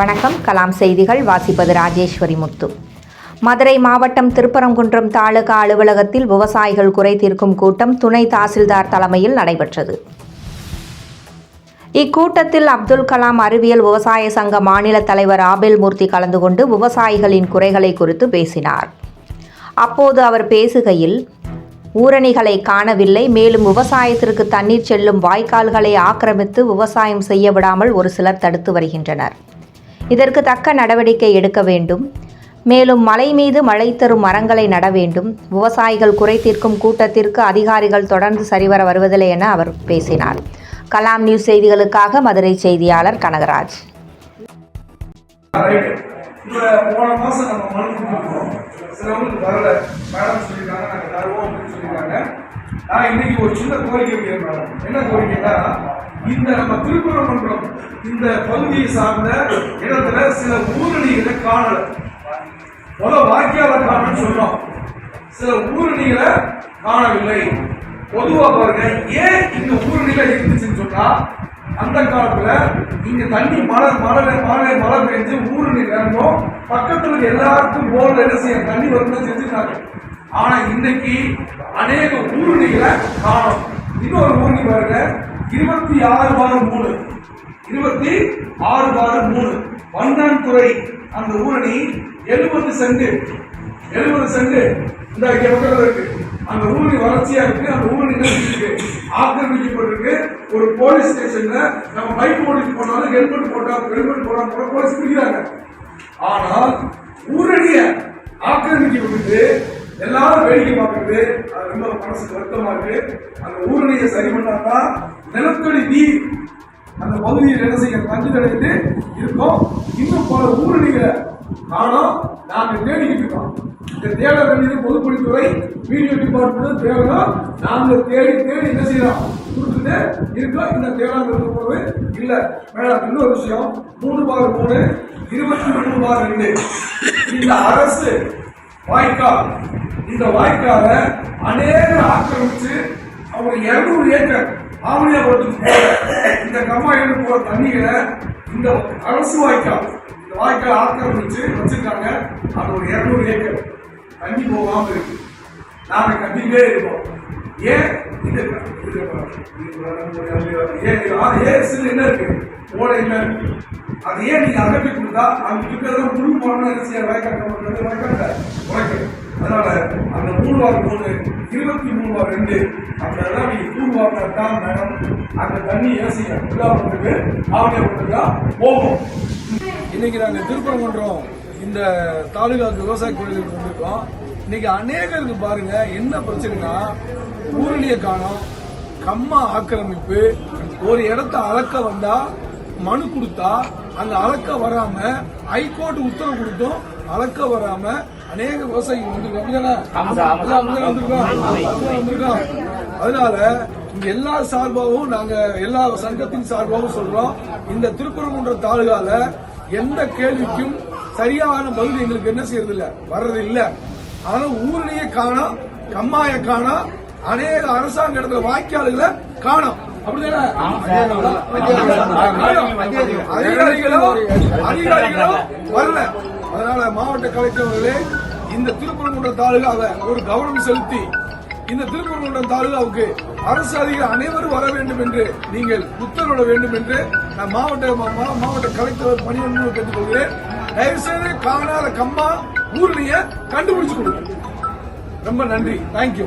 வணக்கம். கலாம் செய்திகள் வாசிப்பது ராஜேஸ்வரி முத்து. மதுரை மாவட்டம் திருப்பரங்குன்றம் தாலுகா அலுவலகத்தில் விவசாயிகள் குறை தீர்க்கும் கூட்டம் துணை தாசில்தார் தலைமையில் நடைபெற்றது. இக்கூட்டத்தில் அப்துல் கலாம் அறிவியல் விவசாய சங்க மாநில தலைவர் ஆபேல் மூர்த்தி கலந்து கொண்டு விவசாயிகளின் குறைகளை குறித்து பேசினார். அப்போது அவர் பேசுகையில், ஊரணிகளை காணவில்லை, மேலும் விவசாயத்திற்கு தண்ணீர் செல்லும் வாய்க்கால்களை ஆக்கிரமித்து விவசாயம் செய்ய விடாமல் ஒரு சிலர் தடுத்து வருகின்றனர். இதற்கு தக்க நடவடிக்கை எடுக்க வேண்டும். மேலும் மலை மீது மழை தரும் மரங்களை நட வேண்டும். விவசாயிகள் குறை தீர்க்கும் கூட்டத்திற்கு அதிகாரிகள் தொடர்ந்து சரிவர வருவதில்லை என அவர் பேசினார். கலாம் நியூஸ் செய்திகளுக்காக மதுரை செய்தியாளர் கனகராஜ். இன்னைக்கு ஒரு சின்ன கோரிக்கை வைக்கிறேன். என்ன கோரிக்கைன்னா, இந்த நம்ம திருப்பரங்குன்றம் இந்த பகுதியை சார்ந்த இடத்துல சில ஊரணிகளை காணல. வாக்கியால காணன்னு சொல்றோம், சில ஊரணிகளை காணவில்லை. பொதுவா பாருங்க, ஏன் இங்க ஊரணிகளை இருந்துச்சுன்னு சொன்னா, அந்த காலத்துல இங்க தண்ணி மழை பெஞ்சு ஊரணி நிரம்பும், பக்கத்துல எல்லாருக்கும் போர்ல என்ன செய்ய தண்ணி வந்து செஞ்சுட்டாங்க. ஆனா இன்னைக்கு அநேக ஊரணிகளை காணும். இன்னொரு ஊரணி பாருங்க, 26/3 வண்ணான்துறை அந்த ஊரணி 70 சென்ட் இந்த பக்கத்தில் இருக்கு. அந்த ஊரணி வளர்ச்சியா இருக்கு. அந்த ஊரணி இருக்கு, ஆக்கிரமிக்கப்பட்டிருக்கு. ஒரு போலீஸ் ஸ்டேஷன்ல நம்ம பைக் ஓடிட்டு போனாலும் ஹெல்மெட் போடாம போலீஸ் பிடிக்கிறாங்க. ஆனால் ஊரணிய ஆக்கிரமிக்கப்பட்டு எல்லாரும் வேடிக்கை பார்க்கறது, அது ரொம்ப மனசுக்கு வருத்தமா இருக்கு. அந்த ஊரணியை சரி பண்ணாதான் நிலத்தடி நீர் அந்த பகுதியில் என்ன செய்ய தண்ணி தடையிட்டு இருக்கோம். இன்னும் பல ஊரணிகளை காணோம். நாங்க தேடிக்கிட்டு இருக்கோம். இந்த தேட வேண்டியது பொதுப்பணித்துறை, வீடியோ டிபார்ட்மெண்ட் தேடணும். நாங்க தேடி என்ன செய்யறோம், கொடுத்துட்டு இருக்கோம். இந்த தேடாம போது இல்ல மேடம். இன்னொரு விஷயம், 3/3 23/2 இந்த அரசு வாய்க்கால், இந்த வாய்க்கால அநேக ஆக்கிரமிச்சு அவங்க 200 ஏக்கர் ஆவணியாபுரத்துக்கு இந்த கம்மாயில போற தண்ணிகளை இந்த அரசு வாய்க்கால், இந்த வாய்க்கால் ஆக்கிரமிச்சு வச்சிருக்காங்க. அது ஒரு 200 ஏக்கர் தண்ணி போகாம இருக்கு. நாங்க கட்டிக்கிட்டே இருக்கோம். ஏன் இது என்ன இருக்கு, ஓடை இல்ல. அது ஏன் நீங்க அகற்றி கொடுத்தா அங்க இருக்கிறத முழு போன வாய்க்கால் உழைக்கிறது. அதனால அந்த 3/3 23/2 அந்த நீங்க தூர்வார்த்தான் மேடம். அந்த தண்ணி ஏசிங்க உள்ளாபுரத்துக்கு ஆவணியாபுரத்துக்கு போகும். இன்னைக்கு நாங்க திருப்பரங்குன்றம் இந்த தாலுகாவுக்கு விவசாய கோயிலுக்கு வந்திருக்கோம். இன்னைக்கு அநேகருக்கு பாருங்க என்ன பிரச்சனைனா, ஊரணிய காணோம், கம்மா ஆக்கிரமிப்பு. ஒரு இடத்த அளக்க வந்தா மனு கொடுத்தா அங்க அளக்க வராம, ஹைகோர்ட் உத்தரவு கொடுத்தோம் அளக்க வராம அநேக விவசாயிகள் வந்திருக்கோம். அதனால இங்க எல்லா சார்பாகவும் நாங்க எல்லா சங்கத்தின் சார்பாகவும் சொல்றோம், இந்த திருப்பரங்குன்றம் தாலுகால எந்த கேள்விக்கும் சரியான பதில் எங்களுக்கு என்ன செய்யறது இல்ல, வர்றது இல்ல. ஆனா ஊரணியை காணோம், கம்மாய காணோம், அநேக அரசாங்க இடத்துல வாய்க்கால்களை காணோம். அதிகாரிகளும் வரல. அதனால மாவட்ட கலெக்டர் அவர்களே, இந்த திருப்பரங்குன்றம் தாலுகாவை ஒரு கவனம் செலுத்தி இந்த திருப்பரங்குன்றம் தாலுகாவுக்கு அரசு அதிகாரி அனைவரும் வர வேண்டும் என்று நீங்கள் உத்தரவிட வேண்டும் என்று நான் மாவட்ட கலெக்டர் பணியாளர் கேட்டுக்கொள்கிறேன். தயவுசெய்து காணாத கம்மா ஊரணியை கண்டுபிடிச்சு கொடுங்க. ரொம்ப நன்றி. தேங்க்யூ.